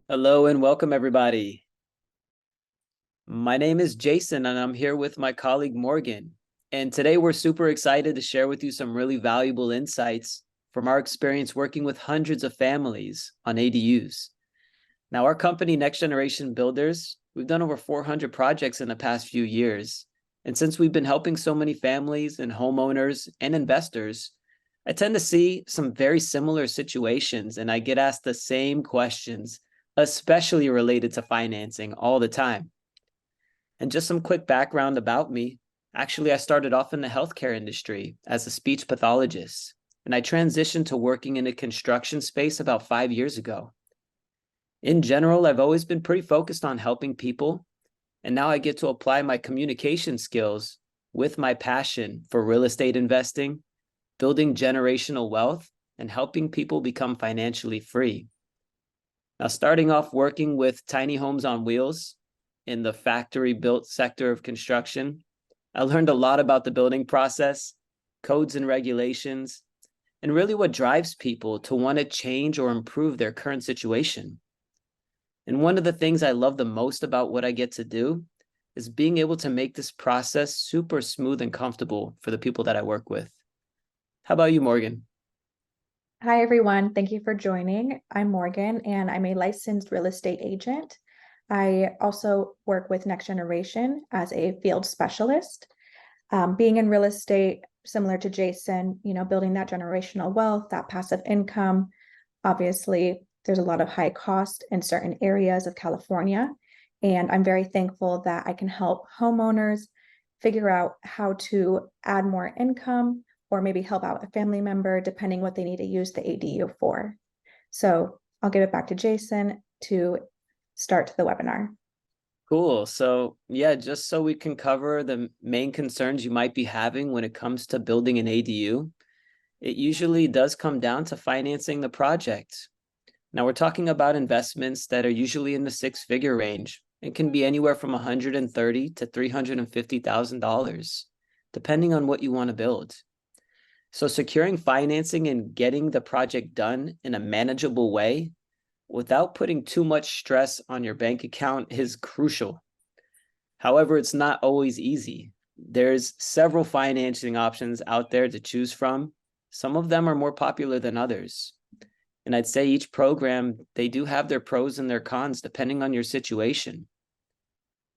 Hello and welcome, everybody. My name is Jason, and I'm here with my colleague Morgan. And today we're super excited to share with you some really valuable insights from our experience working with hundreds of families on ADUs. Now, our company, Next Generation Builders, we've done over 400 projects in the past few years. And since we've been helping so many families and homeowners and investors, I tend to see some very similar situations, and I get asked the same questions, especially related to financing all the time. And just some quick background about me. Actually, I started off in the healthcare industry as a speech pathologist, and I transitioned to working in a construction space about 5 years ago. In general, I've always been pretty focused on helping people, and now I get to apply my communication skills with my passion for real estate investing, building generational wealth, and helping people become financially free. Now, starting off working with tiny homes on wheels in the factory built sector of construction, I learned a lot about the building process, codes and regulations, and really what drives people to want to change or improve their current situation. And one of the things I love the most about what I get to do is being able to make this process super smooth and comfortable for the people that I work with. How about you, Morgan? Hi, everyone. Thank you for joining. I'm Morgan, and I'm a licensed real estate agent. I also work with Next Generation as a field specialist. Being in real estate, similar to Jason, building that generational wealth, that passive income. Obviously, there's a lot of high cost in certain areas of California, and I'm very thankful that I can help homeowners figure out how to add more income or maybe help out a family member, depending what they need to use the ADU for. So I'll give it back to Jason to start the webinar. Cool. So, yeah, just so we can cover the main concerns you might be having when it comes to building an ADU, it usually does come down to financing the project. Now, we're talking about investments that are usually in the six-figure range and can be anywhere from $130,000 to $350,000, depending on what you want to build. So, securing financing and getting the project done in a manageable way without putting too much stress on your bank account is crucial. However, it's not always easy. There's several financing options out there to choose from. Some of them are more popular than others. And I'd say each program, they do have their pros and their cons depending on your situation.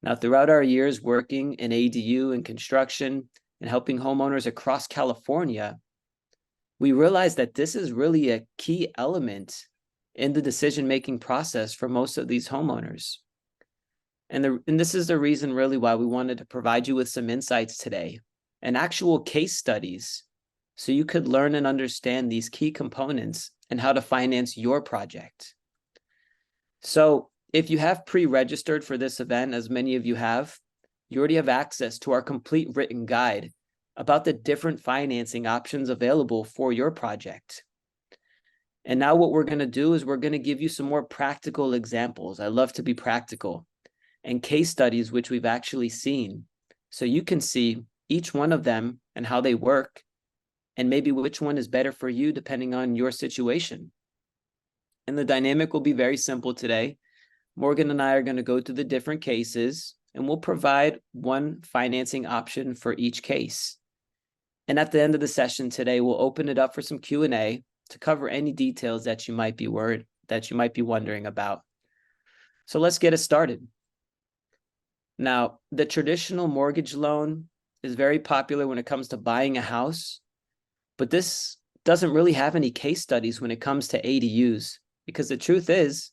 Now, throughout our years working in ADU and construction and helping homeowners across California, we realized that this is really a key element in the decision-making process for most of these homeowners. And this is the reason really why we wanted to provide you with some insights today and actual case studies so you could learn and understand these key components and how to finance your project. So if you have pre-registered for this event, as many of you have, you already have access to our complete written guide about the different financing options available for your project. And now what we're going to do is we're going to give you some more practical examples. I love to be practical, and case studies which we've actually seen. So you can see each one of them and how they work, and maybe which one is better for you depending on your situation. And the dynamic will be very simple today. Morgan and I are going to go through the different cases, and we'll provide one financing option for each case. And at the end of the session today, we'll open it up for some Q&A to cover any details that you might be wondering about. So let's get it started. Now, the traditional mortgage loan is very popular when it comes to buying a house, but this doesn't really have any case studies when it comes to ADUs, because the truth is,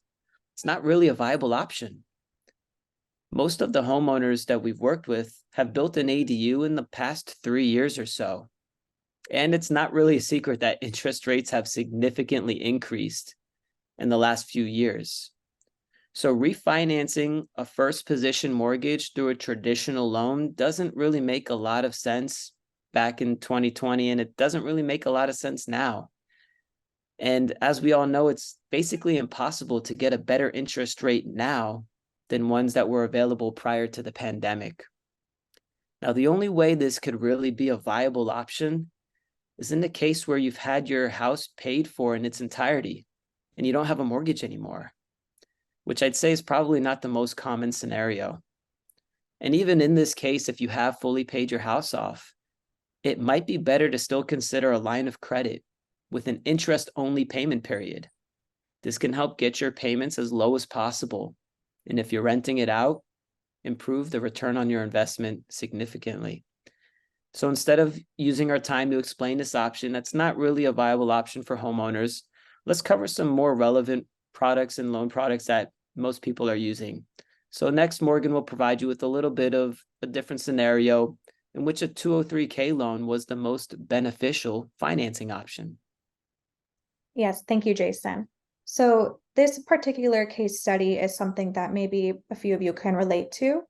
it's not really a viable option. Most of the homeowners that we've worked with have built an ADU in the past 3 years or so. And it's not really a secret that interest rates have significantly increased in the last few years. So refinancing a first position mortgage through a traditional loan doesn't really make a lot of sense back in 2020, and it doesn't really make a lot of sense now. And as we all know, it's basically impossible to get a better interest rate now than ones that were available prior to the pandemic. Now, the only way this could really be a viable option is in the case where you've had your house paid for in its entirety and you don't have a mortgage anymore. which I'd say is probably not the most common scenario. And even in this case, if you have fully paid your house off, it might be better to still consider a line of credit with an interest-only payment period. This can help get your payments as low as possible. And if you're renting it out, improve the return on your investment significantly. So instead of using our time to explain this option, that's not really a viable option for homeowners, let's cover some more relevant products and loan products that most people are using. So next, Morgan will provide you with a little bit of a different scenario in which a 203K loan was the most beneficial financing option. Yes, thank you, Jason. So this particular case study is something that maybe a few of you can relate to.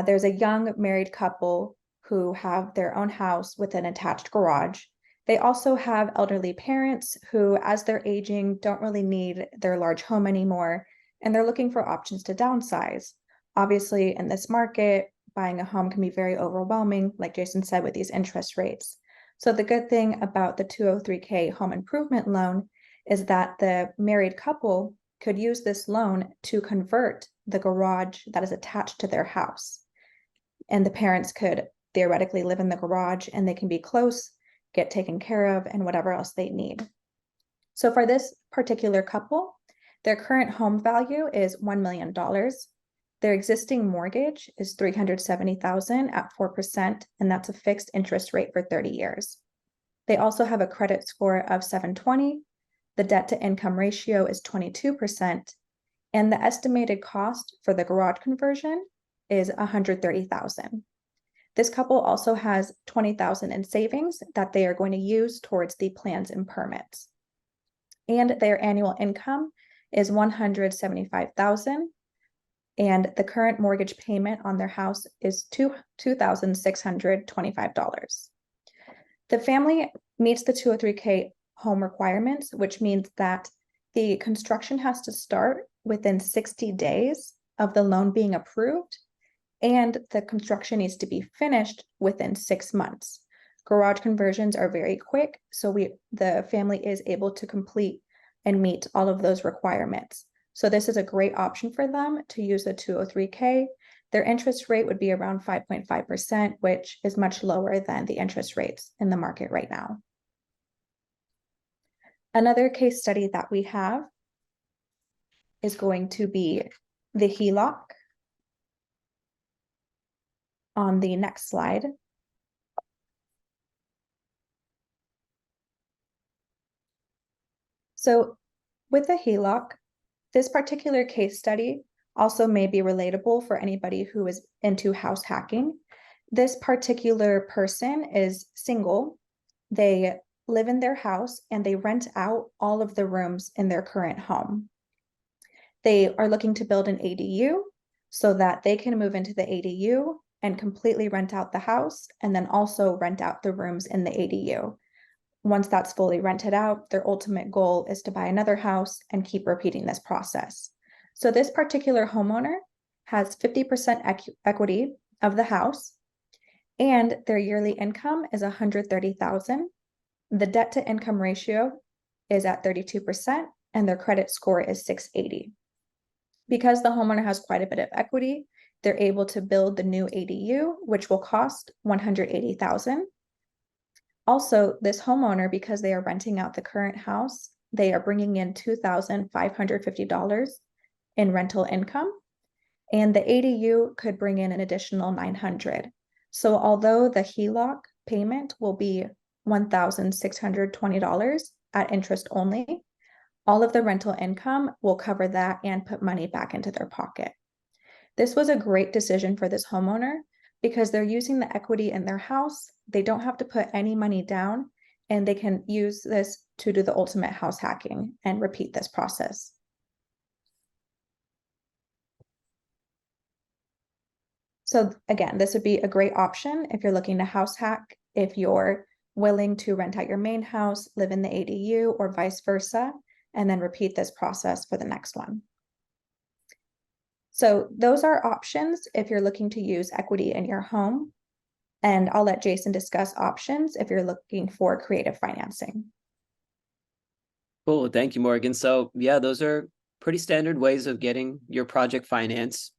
There's a young married couple who have their own house with an attached garage. They also have elderly parents who, as they're aging, don't really need their large home anymore, and they're looking for options to downsize. Obviously, in this market, buying a home can be very overwhelming, like Jason said, with these interest rates. So the good thing about the 203K home improvement loan is that the married couple could use this loan to convert the garage that is attached to their house. And the parents could theoretically live in the garage and they can be close, get taken care of, and whatever else they need. So for this particular couple, their current home value is $1 million. Their existing mortgage is $370,000 at 4%, and that's a fixed interest rate for 30 years. They also have a credit score of 720. The debt to income ratio is 22%, and the estimated cost for the garage conversion is $130,000. This couple also has $20,000 in savings that they are going to use towards the plans and permits. And their annual income is $175,000. And the current mortgage payment on their house is $2,625. The family meets the 203K home requirements, which means that the construction has to start within 60 days of the loan being approved, and the construction needs to be finished within 6 months. Garage conversions are very quick, so the family is able to complete and meet all of those requirements. So this is a great option for them to use the 203K. Their interest rate would be around 5.5%, which is much lower than the interest rates in the market right now. Another case study that we have is going to be the HELOC on the next slide. So with the HELOC, this particular case study also may be relatable for anybody who is into house hacking. This particular person is single. They live in their house and they rent out all of the rooms in their current home. They are looking to build an ADU so that they can move into the ADU and completely rent out the house and then also rent out the rooms in the ADU. Once that's fully rented out, their ultimate goal is to buy another house and keep repeating this process. So this particular homeowner has 50% equity of the house, and their yearly income is $130,000. The debt to income ratio is at 32%, and their credit score is 680. Because the homeowner has quite a bit of equity, they're able to build the new ADU, which will cost $180,000. Also, this homeowner, because they are renting out the current house, they are bringing in $2,550 in rental income, and the ADU could bring in an additional $900. So although the HELOC payment will be $1,620 at interest only, all of the rental income will cover that and put money back into their pocket. This was a great decision for this homeowner because they're using the equity in their house. They don't have to put any money down, and they can use this to do the ultimate house hacking and repeat this process. So again, this would be a great option if you're looking to house hack, if you're willing to rent out your main house, live in the ADU, or vice versa, and then repeat this process for the next one. So those are options if you're looking to use equity in your home. And I'll let Jason discuss options if you're looking for creative financing. Cool, thank you, Morgan. So yeah, those are Pretty standard ways of getting your project finance.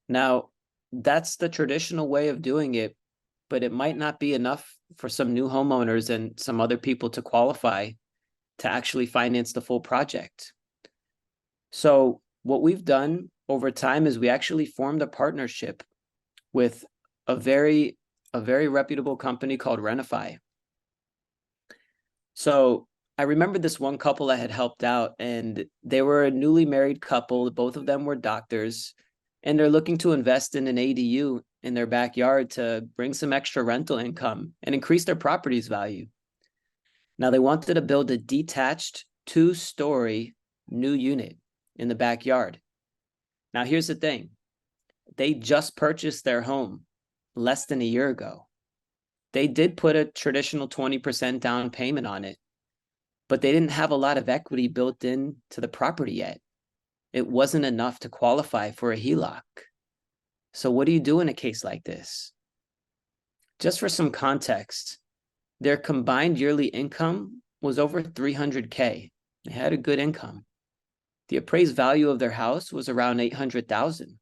Now, that's the traditional way of doing it, but it might not be enough for some new homeowners and some other people to qualify to actually finance the full project. So what we've done over time is we actually formed a partnership with a very reputable company called Renify. So I remember this one couple that had helped out, and they were a newly married couple. Both of them were doctors, and they're looking to invest in an ADU in their backyard to bring some extra rental income and increase their property's value. Now, they wanted to build a detached 2-story new unit in the backyard. Now, here's the thing. They just purchased their home less than a year ago. They did put a traditional 20% down payment on it, but they didn't have a lot of equity built in to the property yet. It wasn't enough to qualify for a HELOC. So what do you do in a case like this? Just for some context, their combined yearly income was over $300K. They had a good income. The appraised value of their house was around $800,000.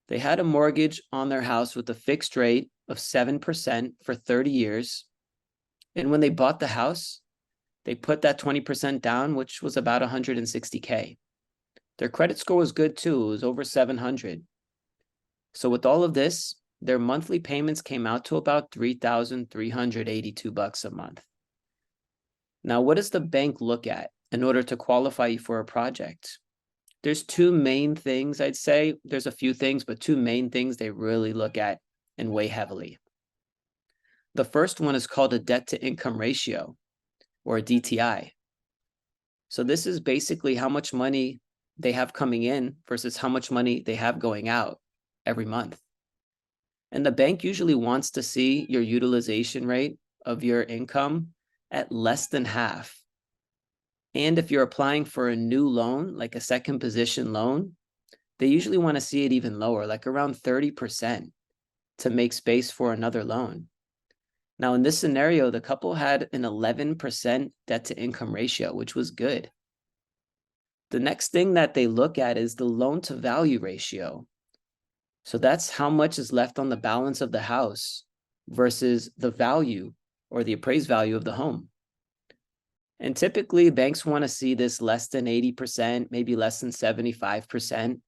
They had a mortgage on their house with a fixed rate of 7% for 30 years. And when they bought the house, they put that 20% down, which was about $160K. Their credit score was good too. It was over 700. So with all of this, their monthly payments came out to about $3,382 a month. Now, what does the bank look at in order to qualify you for a project? There's two main things, I'd say. There's a few things, but two main things they really look at and weigh heavily. The first one is called a debt to income ratio, or a DTI. So this is basically how much money they have coming in versus how much money they have going out every month. And the bank usually wants to see your utilization rate of your income at less than half. And if you're applying for a new loan, like a second position loan, they usually want to see it even lower, like around 30%, to make space for another loan. Now, in this scenario, the couple had an 11% debt to income ratio, which was good. The next thing that they look at is the loan to value ratio. So that's how much is left on the balance of the house versus the value or the appraised value of the home. And typically banks want to see this less than 80%, maybe less than 75%.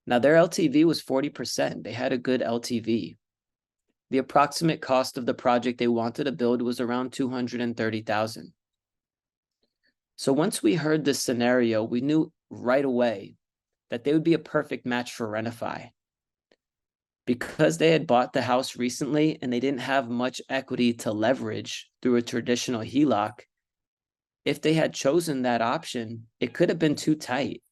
Now their LTV was 40%. They had a good LTV. The approximate cost of the project they wanted to build was around $230,000. So once we heard this scenario, we knew right away that they would be a perfect match for Renify. Because they had bought the house recently and they didn't have much equity to leverage through a traditional HELOC, if they had chosen that option, it could have been too tight,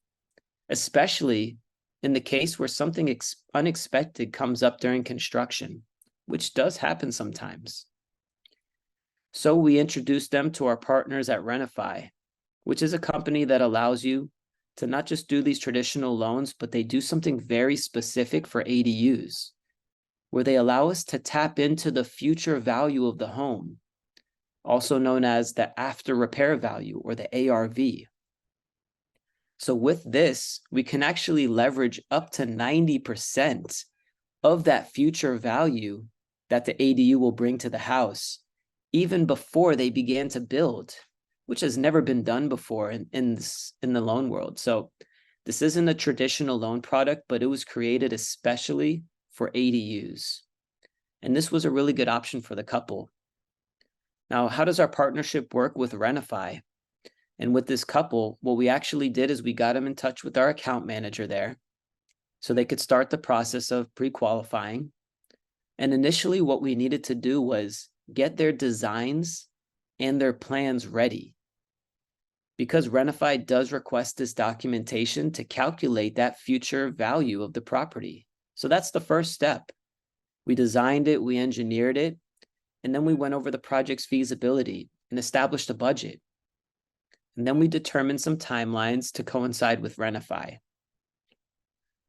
especially in the case where something unexpected comes up during construction, which does happen sometimes. So we introduced them to our partners at Renify, which is a company that allows you to not just do these traditional loans, but they do something very specific for ADUs, where they allow us to tap into the future value of the home, also known as the after repair value, or the ARV. So with this, we can actually leverage up to 90% of that future value that the ADU will bring to the house, even before they began to build, which has never been done before in the loan world. So this isn't a traditional loan product, but it was created especially for ADUs. And this was a really good option for the couple. Now, how does our partnership work with Renify? And with this couple, what we actually did is we got them in touch with our account manager there so they could start the process of pre-qualifying. And initially what we needed to do was get their designs and their plans ready, because Renify does request this documentation to calculate that future value of the property. So that's the first step. We designed it, we engineered it, and then we went over the project's feasibility and established a budget. And then we determined some timelines to coincide with Renify.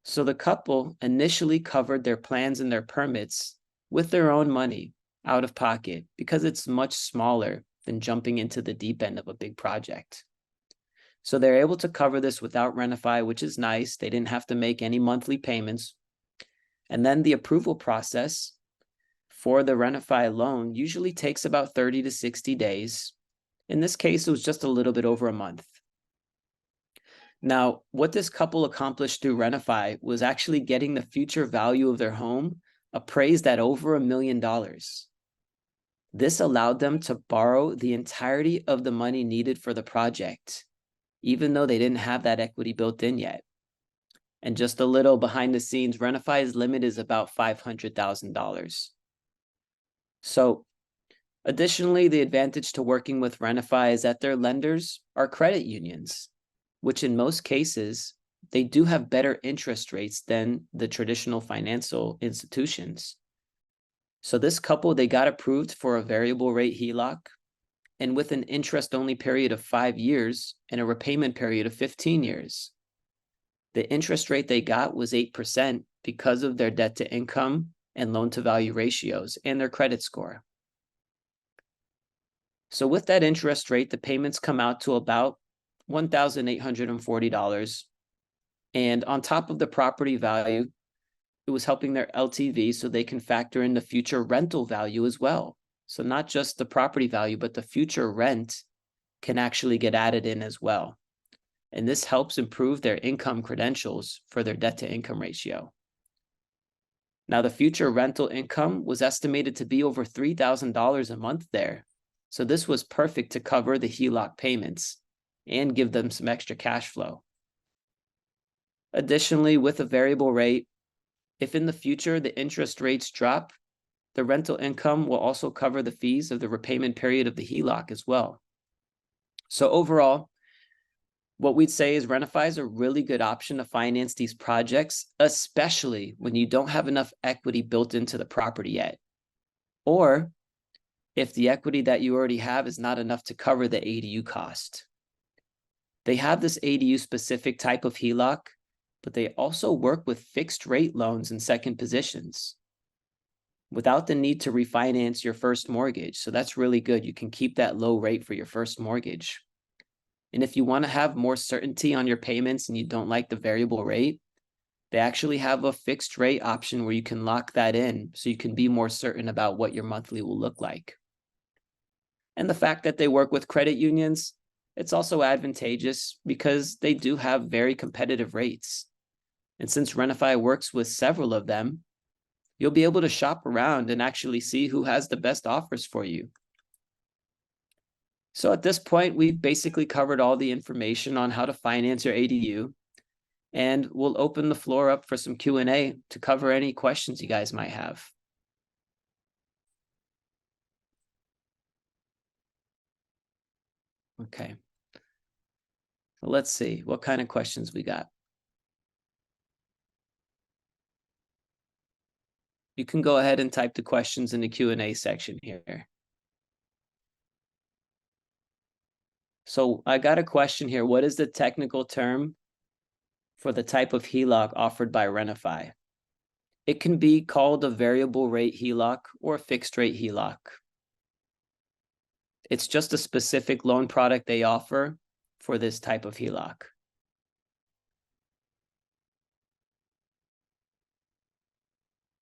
So the couple initially covered their plans and their permits with their own money out of pocket, because it's much smaller than jumping into the deep end of a big project. So they're able to cover this without Renify, which is nice. They didn't have to make any monthly payments. And then the approval process for the Renify loan usually takes about 30 to 60 days. In this case, it was just a little bit over a month. Now, what this couple accomplished through Renify was actually getting the future value of their home appraised at over $1 million. This allowed them to borrow the entirety of the money needed for the project, even though they didn't have that equity built in yet. And just a little behind the scenes, Renify's limit is about $500,000. So additionally, the advantage to working with Renify is that their lenders are credit unions, which in most cases, they do have better interest rates than the traditional financial institutions. So this couple, they got approved for a variable rate HELOC, and with an interest-only period of 5 years and a repayment period of 15 years. The interest rate they got was 8% because of their debt to income and loan to value ratios and their credit score. So with that interest rate, the payments come out to about $1,840. And on top of the property value, it was helping their LTV so they can factor in the future rental value as well. So not just the property value, but the future rent can actually get added in as well. And this helps improve their income credentials for their debt to income ratio. Now, the future rental income was estimated to be over $3,000 a month there. So this was perfect to cover the HELOC payments and give them some extra cash flow. Additionally, with a variable rate, if in the future the interest rates drop, the rental income will also cover the fees of the repayment period of the HELOC as well. So overall, what we'd say is Renify is a really good option to finance these projects, especially when you don't have enough equity built into the property yet. Or if the equity that you already have is not enough to cover the ADU cost. They have this ADU specific type of HELOC, but they also work with fixed rate loans in second positions without the need to refinance your first mortgage. So that's really good. You can keep that low rate for your first mortgage. And if you want to have more certainty on your payments and you don't like the variable rate, they actually have a fixed rate option where you can lock that in so you can be more certain about what your monthly will look like. And the fact that they work with credit unions, it's also advantageous because they do have very competitive rates. And since Renify works with several of them, you'll be able to shop around and actually see who has the best offers for you. So at this point, we've basically covered all the information on how to finance your ADU, and we'll open the floor up for some Q&A to cover any questions you guys might have. Okay. So let's see what kind of questions we got. You can go ahead and type the questions in the Q&A section here. So I got a question here. What is the technical term for the type of HELOC offered by Renify? It can be called a variable rate HELOC or a fixed rate HELOC. It's just a specific loan product they offer for this type of HELOC.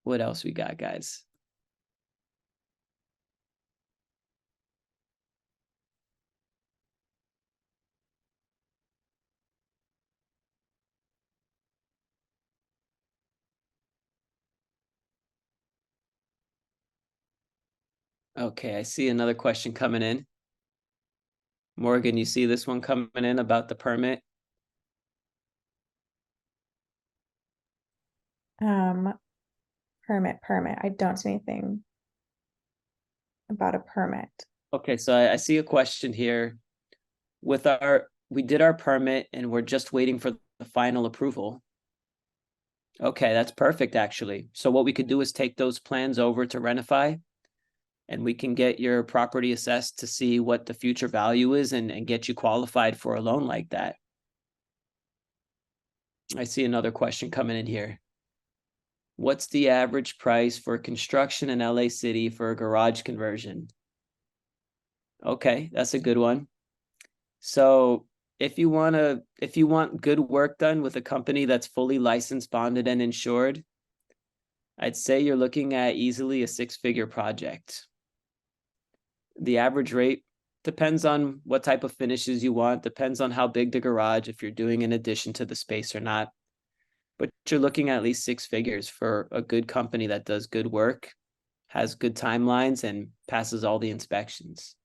What else we got, guys? Okay, I see another question coming in. Morgan, you see this one coming in about the permit? Permit. I don't see anything about a permit. Okay, so I see a question here. We did our permit and we're just waiting for the final approval. Okay, that's perfect, actually. So what we could do is take those plans over to Renify, and we can get your property assessed to see what the future value is and get you qualified for a loan like that. I see another question coming in here. What's the average price for construction in LA City for a garage conversion? Okay, that's a good one. So if you want good work done with a company that's fully licensed, bonded, and insured, I'd say you're looking at easily a 6-figure project. The average rate depends on what type of finishes you want, depends on how big the garage, if you're doing an addition to the space or not. But you're looking at least 6 figures for a good company that does good work, has good timelines, and passes all the inspections.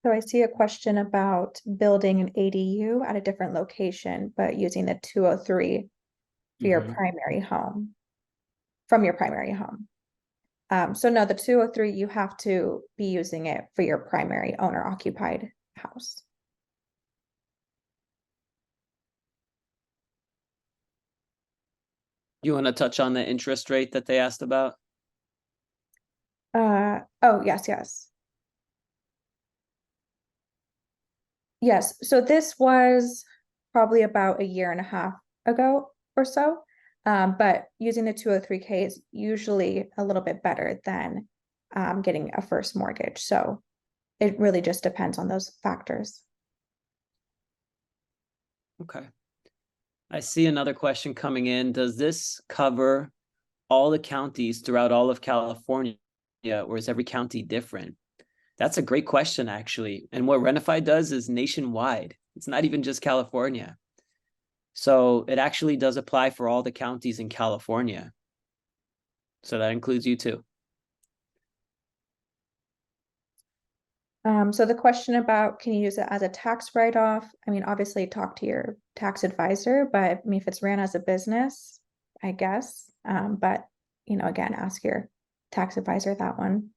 So I see a question about building an ADU at a different location, but using the 203 for your primary home, from your primary home. So no, the 203, you have to be using it for your primary owner occupied house. You want to touch on the interest rate that they asked about? Oh, yes. Yes, so this was probably about a year and a half ago or so. But using the 203K is usually a little bit better than getting a first mortgage. So it really just depends on those factors. Okay. I see another question coming in. Does this cover all the counties throughout all of California, or is every county different? That's a great question, actually. And what Renify does is nationwide. It's not even just California. So it actually does apply for all the counties in California. So that includes you too. So the question about can you use it as a tax write-off? I mean, obviously talk to your tax advisor, but I mean, if it's ran as a business, I guess. But again, ask your tax advisor that one.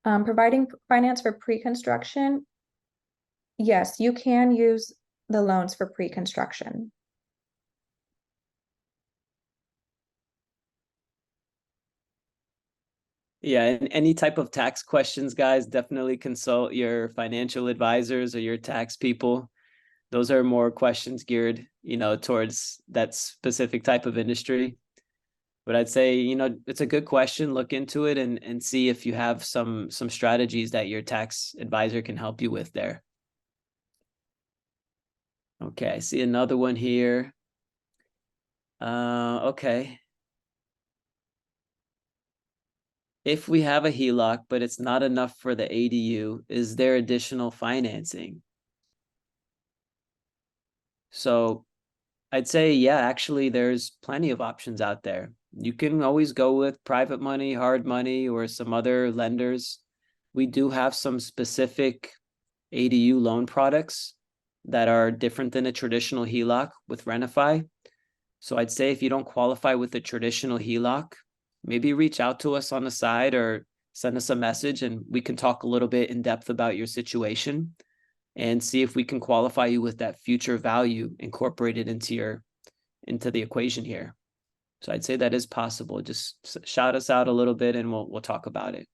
Providing finance for pre-construction. Yes, you can use the loans for pre-construction. Yeah, and any type of tax questions, guys, definitely consult your financial advisors or your tax people. Those are more questions geared, towards that specific type of industry. But I'd say, it's a good question. Look into it and see if you have some strategies that your tax advisor can help you with there. Okay, I see another one here. Okay. If we have a HELOC, but it's not enough for the ADU, is there additional financing? So I'd say, yeah, actually, there's plenty of options out there. You can always go with private money, hard money, or some other lenders. We do have some specific ADU loan products that are different than a traditional HELOC with Renify. So I'd say if you don't qualify with a traditional HELOC, maybe reach out to us on the side or send us a message and we can talk a little bit in depth about your situation and see if we can qualify you with that future value incorporated into the equation here. So I'd say that is possible. Just shout us out a little bit and we'll talk about it.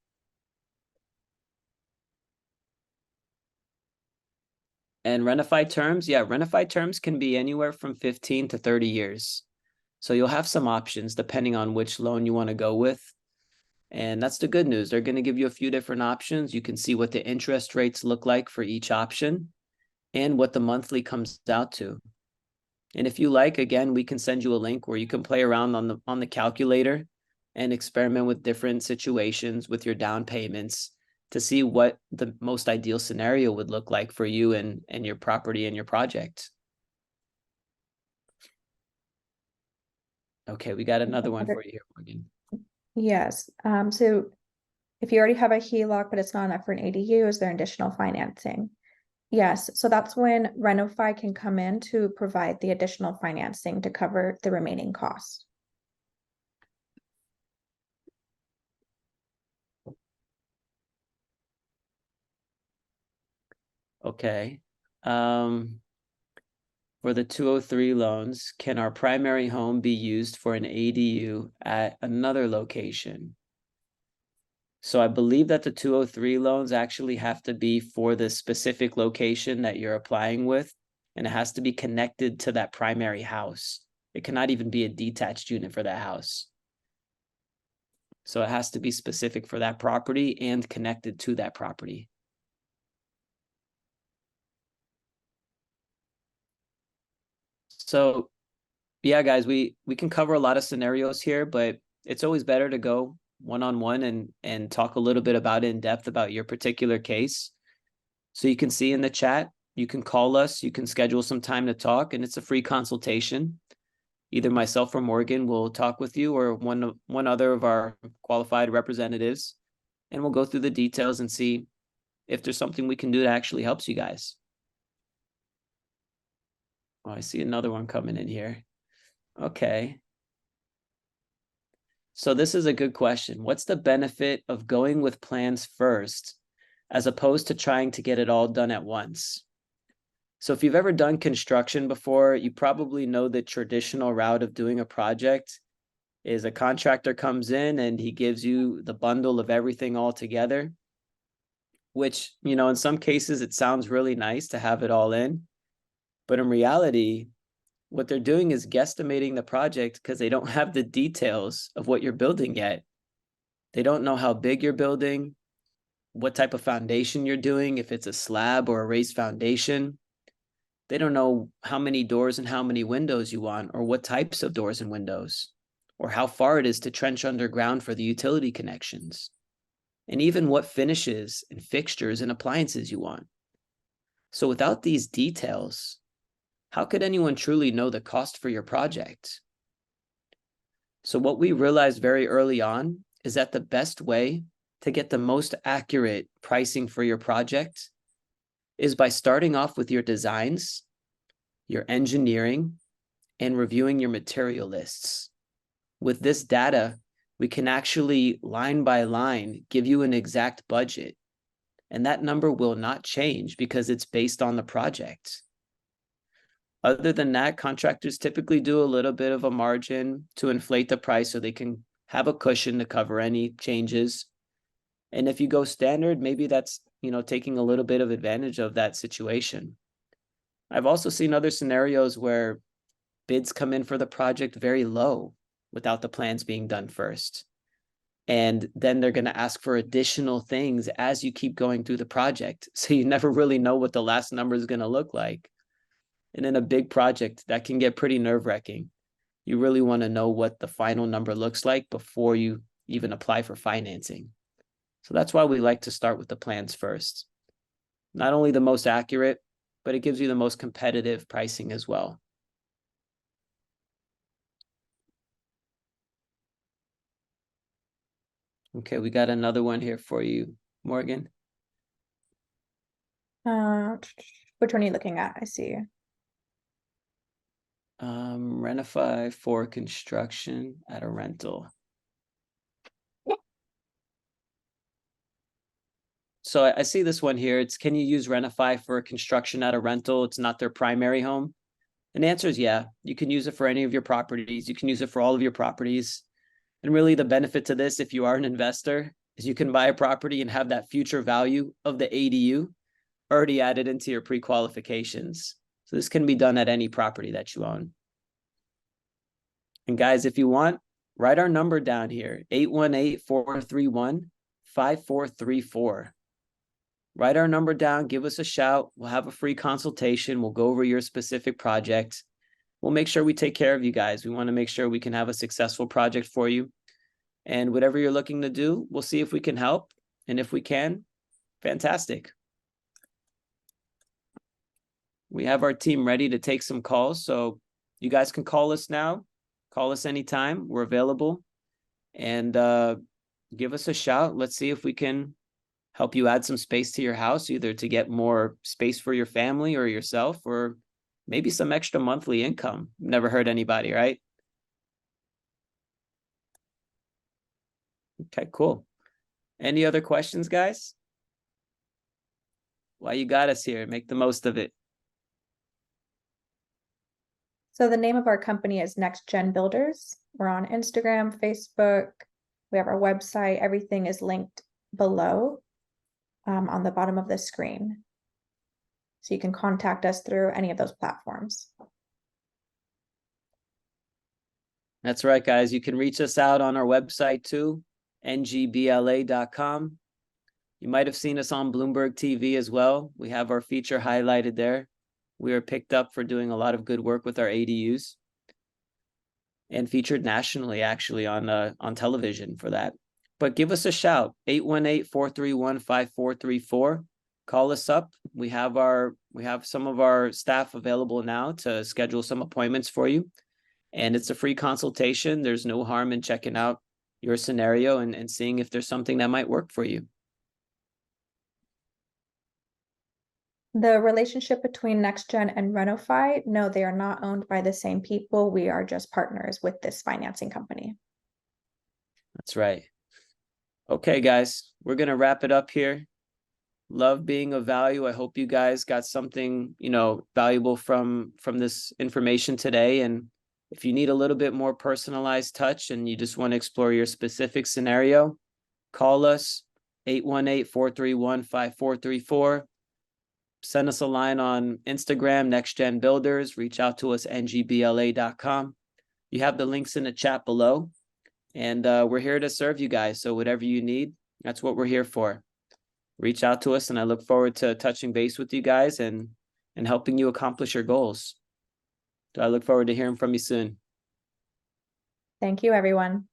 And Renify terms, yeah, Renify terms can be anywhere from 15 to 30 years. So you'll have some options depending on which loan you want to go with. And that's the good news. They're going to give you a few different options. You can see what the interest rates look like for each option and what the monthly comes out to. And if you like, again, we can send you a link where you can play around on the calculator and experiment with different situations with your down payments to see what the most ideal scenario would look like for you and your property and your project. Okay, we got another one for you here, Morgan. Yes. So if you already have a HELOC, but it's not enough for an ADU, is there additional financing? Yes. So that's when Renify can come in to provide the additional financing to cover the remaining costs. Okay. For the 203 loans, can our primary home be used for an ADU at another location? So I believe that the 203 loans actually have to be for the specific location that you're applying with, and it has to be connected to that primary house. It cannot even be a detached unit for that house. So it has to be specific for that property and connected to that property. So yeah, guys, we can cover a lot of scenarios here, but it's always better to go one-on-one and talk a little bit about it in depth about your particular case. So you can see in the chat, you can call us, you can schedule some time to talk, and it's a free consultation. Either myself or Morgan will talk with you, or one other of our qualified representatives, and we'll go through the details and see if there's something we can do that actually helps you guys. Oh, I see another one coming in here. Okay. So this is a good question. What's the benefit of going with plans first as opposed to trying to get it all done at once? So if you've ever done construction before, you probably know the traditional route of doing a project is a contractor comes in and he gives you the bundle of everything all together, which, you know, in some cases it sounds really nice to have it all in, but in reality, what they're doing is guesstimating the project because they don't have the details of what you're building yet. They don't know how big you're building, what type of foundation you're doing, if it's a slab or a raised foundation. They don't know how many doors and how many windows you want, or what types of doors and windows, or how far it is to trench underground for the utility connections, and even what finishes and fixtures and appliances you want. So without these details, how could anyone truly know the cost for your project? So what we realized very early on is that the best way to get the most accurate pricing for your project is by starting off with your designs, your engineering, and reviewing your material lists. With this data, we can actually line by line give you an exact budget, and that number will not change because it's based on the project. Other than that, contractors typically do a little bit of a margin to inflate the price so they can have a cushion to cover any changes. And if you go standard, maybe that's, you know, taking a little bit of advantage of that situation. I've also seen other scenarios where bids come in for the project very low without the plans being done first. And then they're going to ask for additional things as you keep going through the project. So you never really know what the last number is going to look like. And in a big project, that can get pretty nerve-wracking. You really want to know what the final number looks like before you even apply for financing. So that's why we like to start with the plans first. Not only the most accurate, but it gives you the most competitive pricing as well. Okay, we got another one here for you, Morgan. Which one are you looking at? I see. Rentify for construction at a rental. So I see this one here. It's, can you use Rentify for construction at a rental? It's not their primary home. And the answer is yeah. You can use it for any of your properties. You can use it for all of your properties. And really the benefit to this, if you are an investor, is you can buy a property and have that future value of the ADU already added into your pre-qualifications. So this can be done at any property that you own. And guys, if you want, write our number down here, 818-431-5434. Write our number down, give us a shout. We'll have a free consultation. We'll go over your specific project. We'll make sure we take care of you guys. We want to make sure we can have a successful project for you. And whatever you're looking to do, we'll see if we can help. And if we can, fantastic. We have our team ready to take some calls. So you guys can call us now. Call us anytime. We're available. And give us a shout. Let's see if we can help you add some space to your house, either to get more space for your family or yourself, or maybe some extra monthly income. Never hurt anybody, right? Okay, cool. Any other questions, guys? Why you got us here? Make the most of it. So the name of our company is Next Gen Builders. We're on Instagram, Facebook. We have our website. Everything is linked below on the bottom of the screen. So you can contact us through any of those platforms. That's right, guys. You can reach us out on our website too, ngbla.com. You might have seen us on Bloomberg TV as well. We have our feature highlighted there. We are picked up for doing a lot of good work with our ADUs and featured nationally actually on television for that. But give us a shout, 818-431-5434. Call us up. We have some of our staff available now to schedule some appointments for you. And it's a free consultation. There's no harm in checking out your scenario and seeing if there's something that might work for you. The relationship between NextGen and Renofi, no, they are not owned by the same people. We are just partners with this financing company. That's right. Okay, guys, we're going to wrap it up here. Love being of value. I hope you guys got something, valuable from this information today. And if you need a little bit more personalized touch and you just want to explore your specific scenario, call us 818-431-5434. Send us a line on Instagram, NextGen Builders. Reach out to us, ngbla.com. You have the links in the chat below. And we're here to serve you guys. So whatever you need, that's what we're here for. Reach out to us, and I look forward to touching base with you guys and helping you accomplish your goals. So I look forward to hearing from you soon. Thank you, everyone.